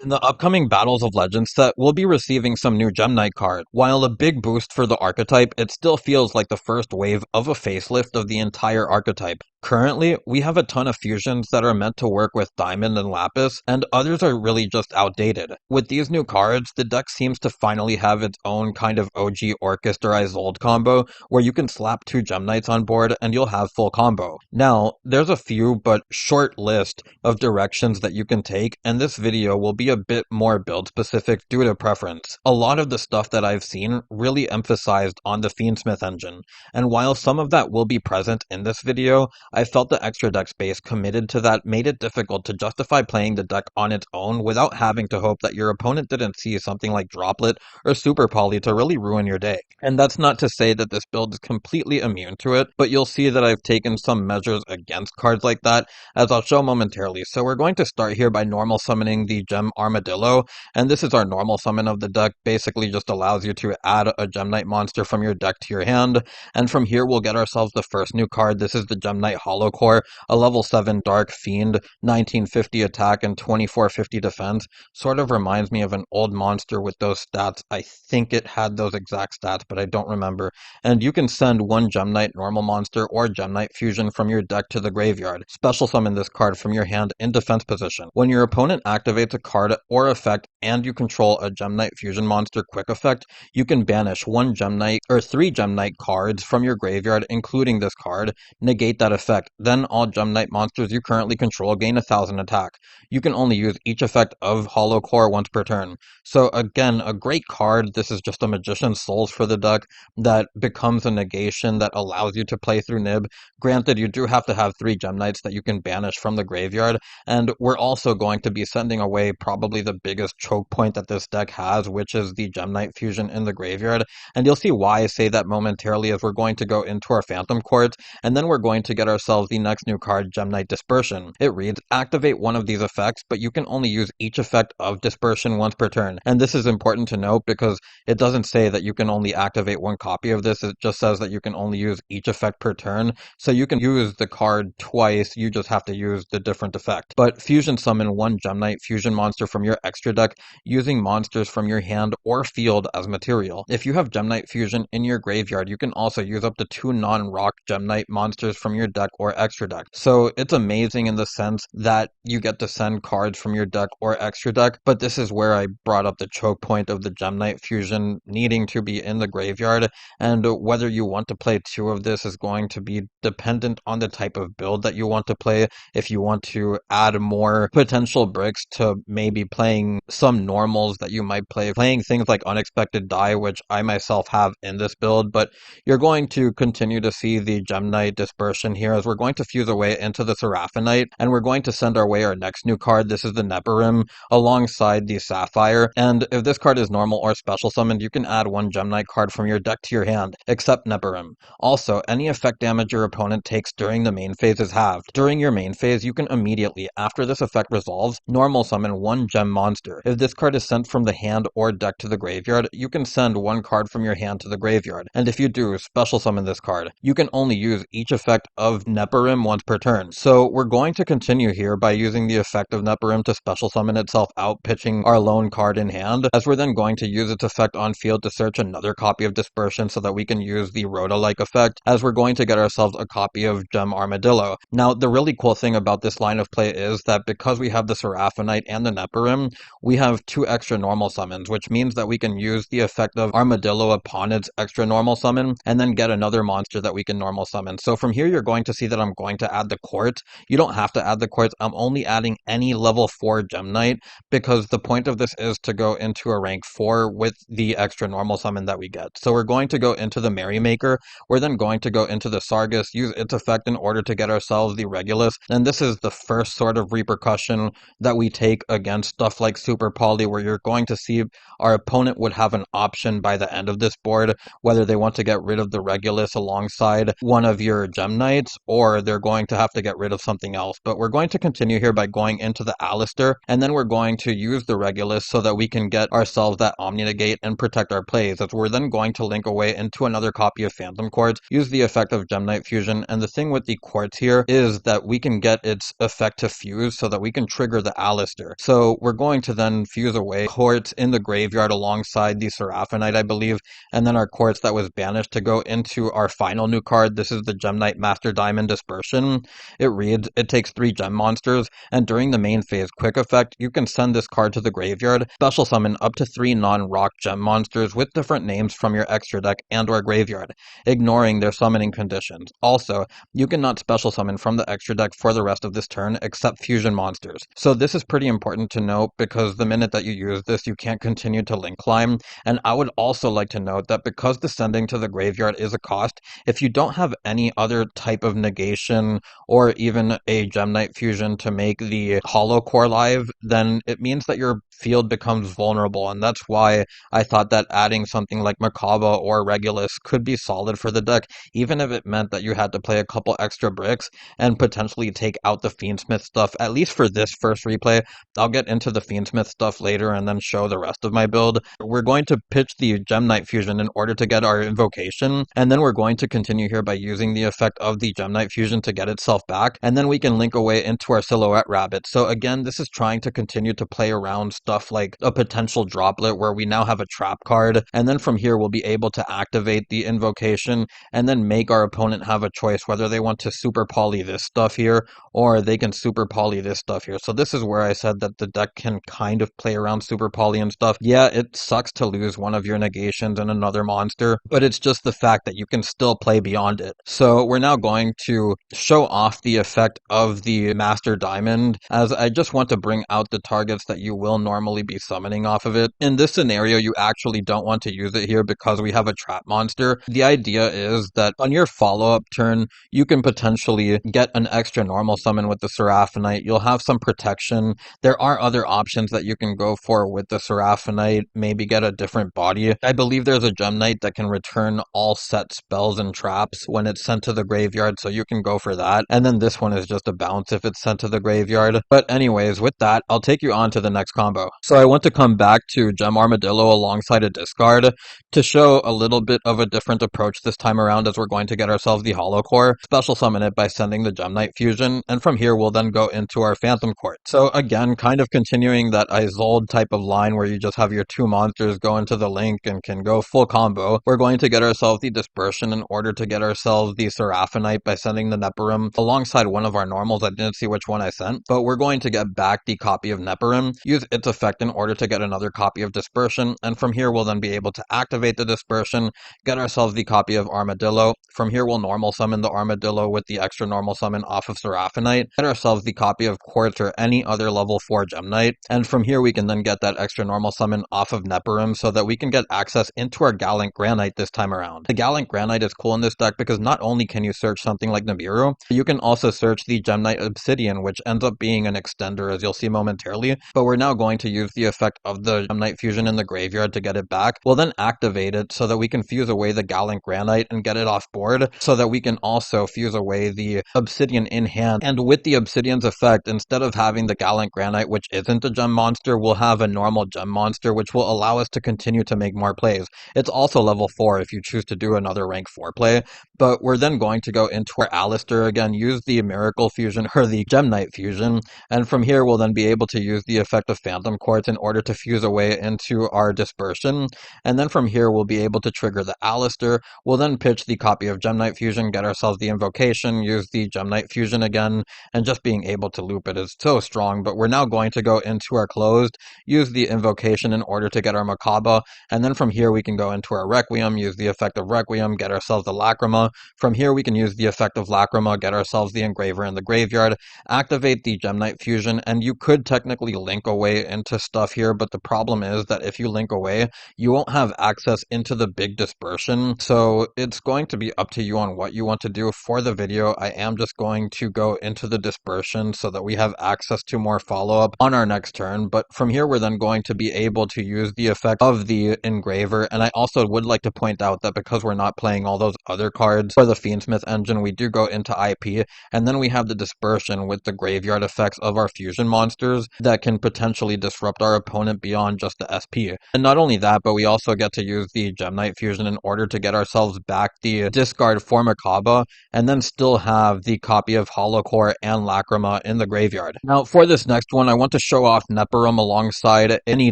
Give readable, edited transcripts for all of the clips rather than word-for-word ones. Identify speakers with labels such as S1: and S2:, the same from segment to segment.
S1: In the upcoming Battles of Legends set, we'll be receiving some new Gem Knight cards. While a big boost for the archetype, it still feels like the first wave of a facelift of the entire archetype. Currently, we have a ton of fusions that are meant to work with Diamond and Lapis, and others are really just outdated. With these new cards, the deck seems to finally have its own kind of OG Orchestra Isolde combo, where you can slap two Gem Knights on board and you'll have full combo. Now, there's a few but short list of directions that you can take, and this video will be a bit more build specific due to preference. A lot of the stuff that I've seen really emphasized on the Fiendsmith engine, and while some of that will be present in this video, I felt the extra deck space committed to that made it difficult to justify playing the deck on its own without having to hope that your opponent didn't see something like Droplet or Super Poly to really ruin your day. And that's not to say that this build is completely immune to it, but you'll see that I've taken some measures against cards like that, as I'll show momentarily. So we're going to start here by normal summoning the Gem Armadillo, and this is our normal summon of the deck. Basically just allows you to add a Gem Knight monster from your deck to your hand, and from here we'll get ourselves the first new card. This is the Gem Knight Hollow Core, a level 7 Dark Fiend, 1950 attack and 2450 defense. Sort of reminds me of an old monster with those stats. I think it had those exact stats, but I don't remember. And you can send one Gem Knight normal monster or Gem Knight fusion from your deck to the graveyard. Special summon this card from your hand in defense position. When your opponent activates a card or effect and you control a Gem Knight fusion monster quick effect, you can banish one Gem Knight or 3 Gem Knight cards from your graveyard, including this card, negate that effect. Then all Gem Knight monsters you currently control gain 1000 attack. You can only use each effect of Hollow Core once per turn. So again, a great card. This is just a Magician's Souls for the deck that becomes a negation that allows you to play through Nib. Granted, you do have to have 3 Gem Knights that you can banish from the graveyard, and we're also going to be sending away probably the biggest choke point that this deck has, which is the Gem Knight fusion in the graveyard. And you'll see why I say that momentarily, as we're going to go into our Phantom Court, and then we're going to get ourselves the next new card, Gem Knight Dispersion. It reads, activate one of these effects, but you can only use each effect of Dispersion once per turn. And this is important to note because it doesn't say that you can only activate one copy of this, it just says that you can only use each effect per turn. So you can use the card twice, you just have to use the different effect. But fusion summon one Gem Knight fusion monster from your extra deck using monsters from your hand or field as material. If you have Gem Knight fusion in your graveyard, you can also use up to 2 non-rock Gem Knight monsters from your deck or extra deck. So it's amazing in the sense that you get to send cards from your deck or extra deck, but this is where I brought up the choke point of the Gem Knight fusion needing to be in the graveyard, and whether you want to play 2 of this is going to be dependent on the type of build that you want to play. If you want to add more potential bricks to maybe playing some normals that you might play, playing things like Unexpected Die, which I myself have in this build, but you're going to continue to see the Gem Knight Dispersion here as we're going to fuse away into the Seraphonite, and we're going to send our way our next new card. This is the Neparim alongside the Sapphire, and if this card is normal or special summoned, you can add one Gem Knight card from your deck to your hand, except Neparim. Also, any effect damage your opponent takes during the main phase is halved. During your main phase, you can immediately, after this effect resolves, normal summon one gem monster. If this card is sent from the hand or deck to the graveyard, you can send one card from your hand to the graveyard, and if you do special summon this card, you can only use each effect of Neparim once per turn. So we're going to continue here by using the effect of Neparim to special summon itself out, pitching our lone card in hand, as we're then going to use its effect on field to search another copy of Dispersion so that we can use the Rhoda-like effect, as we're going to get ourselves a copy of Gem Armadillo. Now, the really cool thing about this line of play is that because we have the Seraphonite and the Neparim, we have 2 extra normal summons, which means that we can use the effect of Armadillo upon its extra normal summon, and then get another monster that we can normal summon. So from here, you're going to see that I'm going to add the Quartz. You don't have to add the Quartz. I'm only adding any level 4 Gem Knight, because the point of this is to go into a rank 4 with the extra normal summon that we get. So we're going to go into the Merrymaker. We're then going to go into the Sargus, use its effect in order to get ourselves the Regulus, and this is the first sort of repercussion that we take against stuff like Super Poly, where you're going to see our opponent would have an option by the end of this board, whether they want to get rid of the Regulus alongside one of your Gem Knights, or they're going to have to get rid of something else. But we're going to continue here by going into the Alistair, and then we're going to use the Regulus so that we can get ourselves that Omni Negate and protect our plays, as we're then going to link away into another copy of Phantom Quartz, use the effect of Gem Knight Fusion, and the thing with the Quartz here is that we can get its effect to fuse so that we can trigger the Alistair. So So we're going to then fuse away quartz in the graveyard alongside the Seraphinite, I believe, and then our quartz that was banished to go into our final new card. This is the Gem Knight Master Diamond Dispersion. It reads, it takes 3 gem monsters, and during the main phase quick effect, you can send this card to the graveyard, special summon up to 3 non-rock gem monsters with different names from your extra deck and or graveyard, ignoring their summoning conditions. Also, you cannot special summon from the extra deck for the rest of this turn except fusion monsters. So this is pretty important to note because the minute that you use this, you can't continue to link climb. And I would also like to note that because the sending to the graveyard is a cost, if you don't have any other type of negation or even a Gem Knight fusion to make the Hollow Core live, then it means that your field becomes vulnerable, and that's why I thought that adding something like Merkaba or Regulus could be solid for the deck, even if it meant that you had to play a couple extra bricks and potentially take out the Fiendsmith stuff, at least for this first replay. I'll get into the Fiendsmith stuff later and then show the rest of my build. We're going to pitch the Gem Knight fusion in order to get our invocation, and then we're going to continue here by using the effect of the Gem Knight fusion to get itself back, and then we can link away into our Silhouette Rabbit. So again, this is trying to continue to play around stuff like a potential droplet where we now have a trap card, and then from here we'll be able to activate the invocation and then make our opponent have a choice whether they want to super poly this stuff here or they can super poly this stuff here. So this is where I said that the deck can kind of play around super poly and stuff. Yeah, it sucks to lose one of your negations and another monster, but it's just the fact that you can still play beyond it. So we're now going to show off the effect of the Master Diamond, as I just want to bring out the targets that you will normally be summoning off of it. In this scenario, you actually don't want to use it here because we have a trap monster. The idea is that on your follow-up turn, you can potentially get an extra normal summon with the Seraphinite. You'll have some protection. There are other options that you can go for with the Seraphinite, maybe get a different body. I believe there's a Gem Knight that can return all set spells and traps when it's sent to the graveyard, so you can go for that. And then this one is just a bounce if it's sent to the graveyard. But anyways, with that, I'll take you on to the next combo. So I want to come back to Gem Armadillo alongside a discard to show a little bit of a different approach this time around, as we're going to get ourselves the Hollow Core, special summon it by sending the Gem Knight fusion, and from here we'll then go into our Phantom Court. So again, kind of continuing that Isolde type of line where you just have your 2 monsters go into the link and can go full combo. We're going to get ourselves the Dispersion in order to get ourselves the Seraphinite by sending the Neperim alongside one of our normals. I didn't see which one I sent, but we're going to get back the copy of Neperim, use its effect in order to get another copy of Dispersion, and from here we'll then be able to activate the Dispersion, get ourselves the copy of Armadillo. From here we'll normal summon the Armadillo with the extra normal summon off of Seraphinite, get ourselves the copy of Quartz or any other level 4 Gem Knight, and from here we can then get that extra normal summon off of Neperim so that we can get access into our Gallant Granite this time around. The Gallant Granite is cool in this deck because not only can you search something like Nibiru, you can also search the Gem Knight Obsidian, which ends up being an extender, as you'll see momentarily, but we're now going to use the effect of the Gem Knight fusion in the graveyard to get it back. We'll then activate it so that we can fuse away the Gallant Granite and get it off board, so that we can also fuse away the Obsidian in hand. And with the Obsidian's effect, instead of having the Gallant Granite, which isn't a gem monster, we'll have a normal gem monster, which will allow us to continue to make more plays. It's also level 4 if you choose to do another rank 4 play, but we're then going to go into our Alistair again, use the Miracle Fusion or the Gem Knight Fusion, and from here we'll then be able to use the effect of Phantom Quartz in order to fuse away into our Dispersion, and then from here we'll be able to trigger the Alistair. We'll then pitch the copy of Gem Knight Fusion, get ourselves the invocation, use the Gem Knight Fusion again, and just being able to loop it is so strong. But we're now going to go into our closed, use the invocation in order to get our Merkaba, and then from here we can go into our Requiem, use the effect of Requiem, get ourselves the Lacrima. From here we can use the effect of Lacrima, get ourselves the Engraver in the graveyard, activate the Gem Knight Fusion, and you could technically link away into stuff here, but the problem is that if you link away, you won't have access into the big Dispersion, so it's going to be up to you on what you want to do. For the video, I am just going to go into the Dispersion so that we have access to more follow-up on our next turn, but from here we're then going to be able to use the effect of the Engraver, and I also would like to point out that because we're not playing all those other cards for the Fiendsmith engine, we do go into IP, and then we have the Dispersion with the graveyard effects of our fusion monsters that can potentially disrupt our opponent beyond just the SP. And not only that, but we also get to use the Gem Knight Fusion in order to get ourselves back the discard for Merkaba, and then still have the copy of Hollow Core and Lacrima in the graveyard. Now, for this next one, I want to show off Neperum alongside any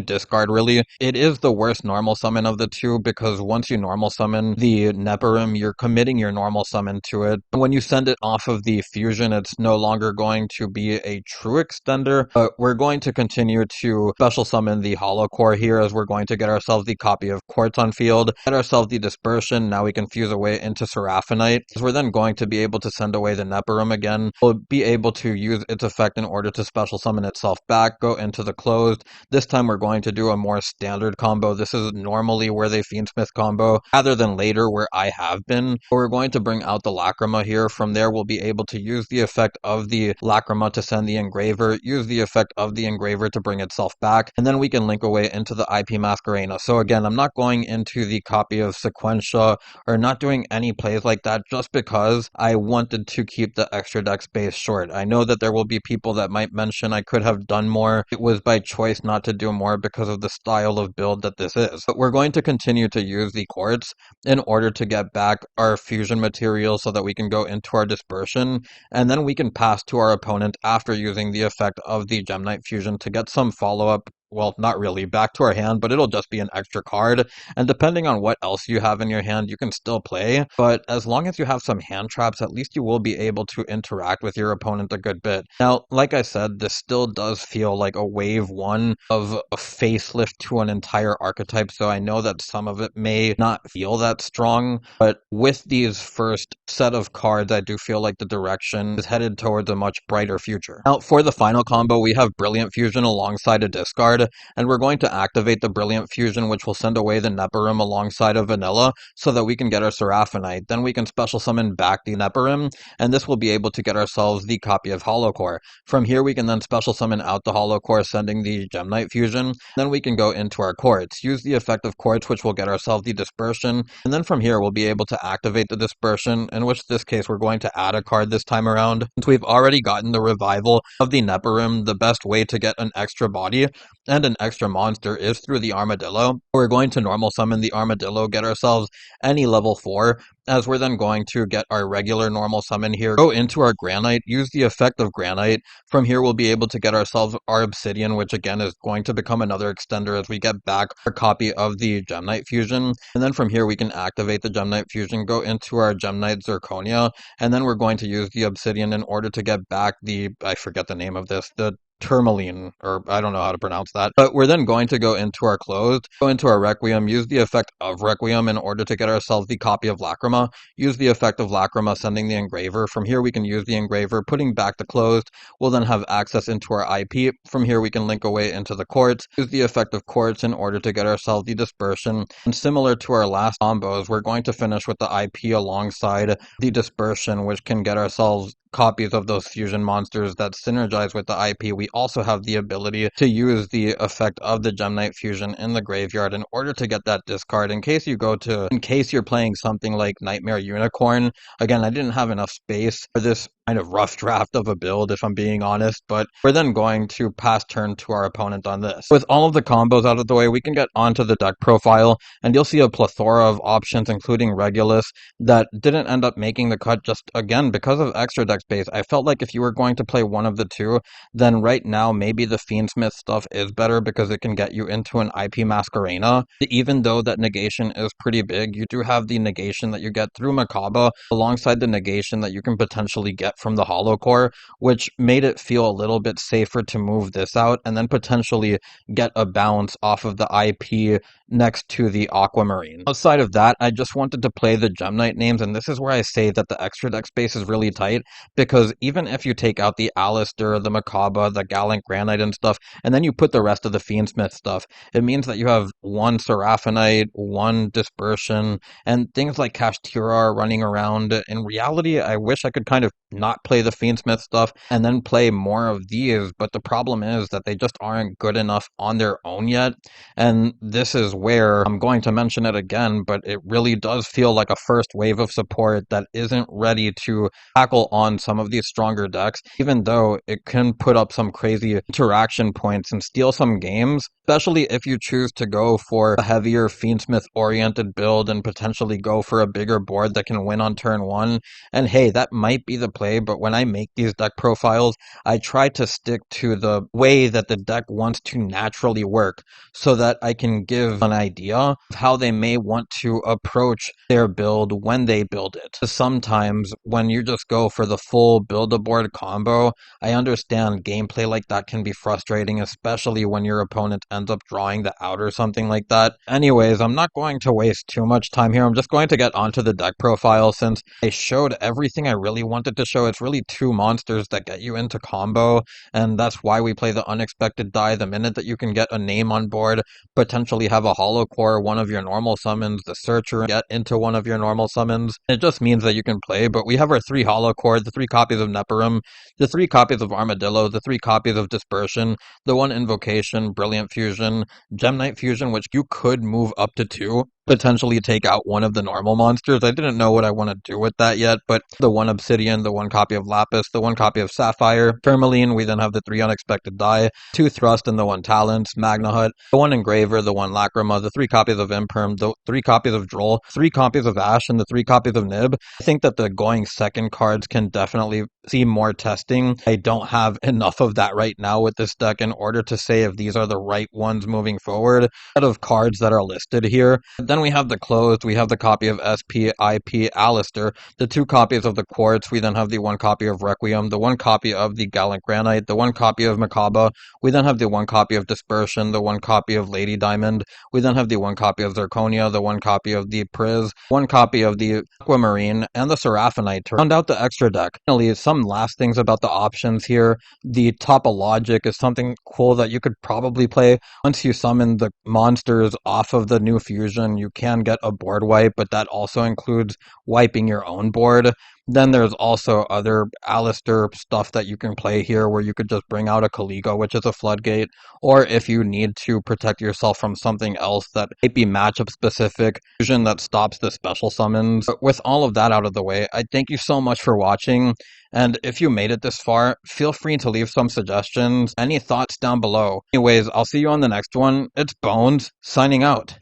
S1: discard really. It is the worst normal summon of the two because once you normal summon the Neperum, you're committing your normal summon to it. When you send it off of the fusion, it's no longer going to be a true extender, but we're going to continue to special summon the Hollow Core here as we're going to get ourselves the copy of Quartz on field, get ourselves the Dispersion. Now we can fuse away into Seraphinite. As we're then going to be able to send away the Neperum again. We'll be able to use its effect in order to special summon itself back, go into the closed. This time we're going to do a more standard combo. This is normally where they Fiendsmith combo, rather than later where I have been. We're going to bring out the Lacrima here. From there, we'll be able to use the effect of the Lacrima to send the Engraver, use the effect of the Engraver to bring itself back, and then we can link away into the IP Masquerena. So again, I'm not going into the copy of Sequentia or not doing any plays like that just because I wanted to keep the extra deck space short. I know that there will be people that might mention I could have done more. It was by choice not to do more because of the style of build that this is. But we're going to continue to use the Quartz in order to get back our fusion material so that we can go into our Dispersion, and then we can pass to our opponent after using the effect of the Gemnite fusion to get some follow-up. Well, not really back to our hand, but it'll just be an extra card. And depending on what else you have in your hand, you can still play. But as long as you have some hand traps, at least you will be able to interact with your opponent a good bit. Now, like I said, this still does feel like a wave one of a facelift to an entire archetype. So I know that some of it may not feel that strong, but with these first set of cards, I do feel like the direction is headed towards a much brighter future. Now, for the final combo, we have Brilliant Fusion alongside a discard. And we're going to activate the Brilliant Fusion, which will send away the Neperum alongside of Vanilla so that we can get our Seraphinite. Then we can special summon back the Neperum, and this will be able to get ourselves the copy of Hollow Core. From here, we can then special summon out the Hollow Core, sending the Gemnite Fusion. Then we can go into our Quartz, use the effect of Quartz, which will get ourselves the Dispersion, and then from here, we'll be able to activate the Dispersion, in which this case, we're going to add a card this time around. Since we've already gotten the revival of the Neperum, the best way to get an extra body and an extra monster is through the Armadillo. We're going to normal summon the Armadillo, get ourselves any level 4, as we're then going to get our regular normal summon here, go into our Granite, use the effect of Granite. From here, we'll be able to get ourselves our Obsidian, which again is going to become another extender as we get back our copy of the Gemnite Fusion. And then from here, we can activate the Gemnite Fusion, go into our Gemnite Zirconia, and then we're going to use the Obsidian in order to get back the, I forget the name of this, the Tourmaline, or I don't know how to pronounce that. But we're then going to go into our closed, go into our Requiem, use the effect of Requiem in order to get ourselves the copy of Lacrima, use the effect of Lacrima, sending the Engraver. From here, we can use the Engraver, putting back the closed. We'll then have access into our IP. From here, we can link away into the Quartz, use the effect of Quartz in order to get ourselves the Dispersion. And similar to our last combos, we're going to finish with the IP alongside the Dispersion, which can get ourselves copies of those fusion monsters that synergize with the IP. We also have the ability to use the effect of the Gemnite Fusion in the graveyard in order to get that discard in case you're playing something like Nightmare Unicorn. Again, I didn't have enough space for this kind of rough draft of a build, if I'm being honest, but we're then going to pass turn to our opponent on this. With all of the combos out of the way, we can get onto the deck profile, and you'll see a plethora of options, including Regulus, that didn't end up making the cut just, again, because of extra deck space. I felt like if you were going to play one of the two, then right now maybe the Fiendsmith stuff is better because it can get you into an IP Masquerena. Even though that negation is pretty big, you do have the negation that you get through Makaba alongside the negation that you can potentially get from the Hollow Core, which made it feel a little bit safer to move this out and then potentially get a bounce off of the IP next to the Aquamarine. Outside of that, I just wanted to play the Gemnite names, and this is where I say that the extra deck space is really tight, because even if you take out the Alistair, the Makaba, the Gallant Granite and stuff, and then you put the rest of the Fiendsmith stuff, it means that you have one Seraphinite, one Dispersion, and things like Kashtira are running around. In reality, I wish I could kind of not play the Fiendsmith stuff and then play more of these, but the problem is that they just aren't good enough on their own yet, and this is where I'm going to mention it again, but it really does feel like a first wave of support that isn't ready to tackle on against some of these stronger decks, even though it can put up some crazy interaction points and steal some games, especially if you choose to go for a heavier Fiendsmith-oriented build and potentially go for a bigger board that can win on turn 1. And hey, that might be the play, but when I make these deck profiles, I try to stick to the way that the deck wants to naturally work so that I can give an idea of how they may want to approach their build when they build it. Sometimes when you just go for the full build-a-board combo, I understand gameplay like that can be frustrating, especially when your opponent ends up drawing the out or something like that. Anyways, I'm not going to waste too much time here. I'm just going to get onto the deck profile since I showed everything I really wanted to show. It's really 2 monsters that get you into combo, and that's why we play the unexpected die. The minute that you can get a name on board, potentially have a hollow core, one of your normal summons, the searcher get into one of your normal summons, it just means that you can play. But we have our 3 hollow core, the 3 copies of Neperim, the 3 copies of Armadillo, the 3 copies of Dispersion, the 1 Invocation, Brilliant Fusion, Gem Knight Fusion, which you could move up to 2, potentially take out one of the normal monsters. I didn't know what I want to do with that yet, but the 1 Obsidian, the 1 copy of Lapis, the 1 copy of Sapphire, Tourmaline, we then have the 3 Unexpected Die, 2 Thrust and the 1 Talents, Magna Hut, the 1 Engraver, the 1 Lacrima, the 3 copies of Imperm, the 3 copies of Droll, 3 copies of Ash, and the 3 copies of Nib. I think that the going second cards can definitely see more testing. I don't have enough of that right now with this deck in order to say if these are the right ones moving forward out of cards that are listed here. Then we have the closed, we have the copy of SPIP Alistair, the 2 copies of the Quartz, we then have the 1 copy of Requiem, the 1 copy of the Gallant Granite, the 1 copy of Makaba, we then have the 1 copy of Dispersion, the 1 copy of Lady Diamond, we then have the 1 copy of Zirconia, the 1 copy of the Priz, 1 copy of the Aquamarine, and the Seraphonite to round out the extra deck. Finally, some last things about the options here. The Topologic is something cool that you could probably play. Once you summon the monsters off of the new fusion, you can get a board wipe, but that also includes wiping your own board. Then there's also other Alistair stuff that you can play here where you could just bring out a Caligo, which is a floodgate, or if you need to protect yourself from something else that might be matchup specific, fusion that stops the special summons. But with all of that out of the way, I thank you so much for watching, and if you made it this far, feel free to leave some suggestions, any thoughts down below. Anyways, I'll see you on the next one. It's Bones, signing out.